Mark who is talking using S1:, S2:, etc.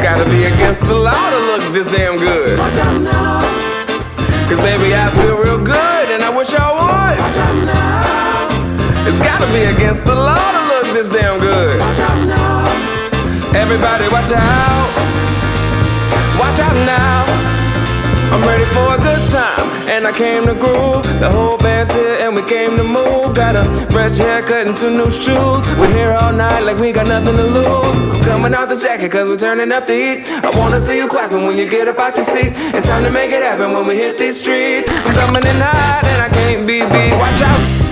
S1: gotta be against the law to look this damn good.
S2: Watch out now.
S1: Cause baby, I feel real good and I wish I would.
S2: Watch out now.
S1: It's gotta be against the law to look this damn good.
S2: Watch out now.
S1: Everybody watch out. Watch out now. I'm ready for a good time, and I came to groove. The whole band's here and we came to move. Got a fresh haircut and 2 new shoes. We're here all night like we got nothing to lose. Coming out the jacket cause we're turning up the heat. I wanna see you clapping when you get up out your seat. It's time to make it happen when we hit these streets. I'm coming in hot and I can't be beat. Watch out.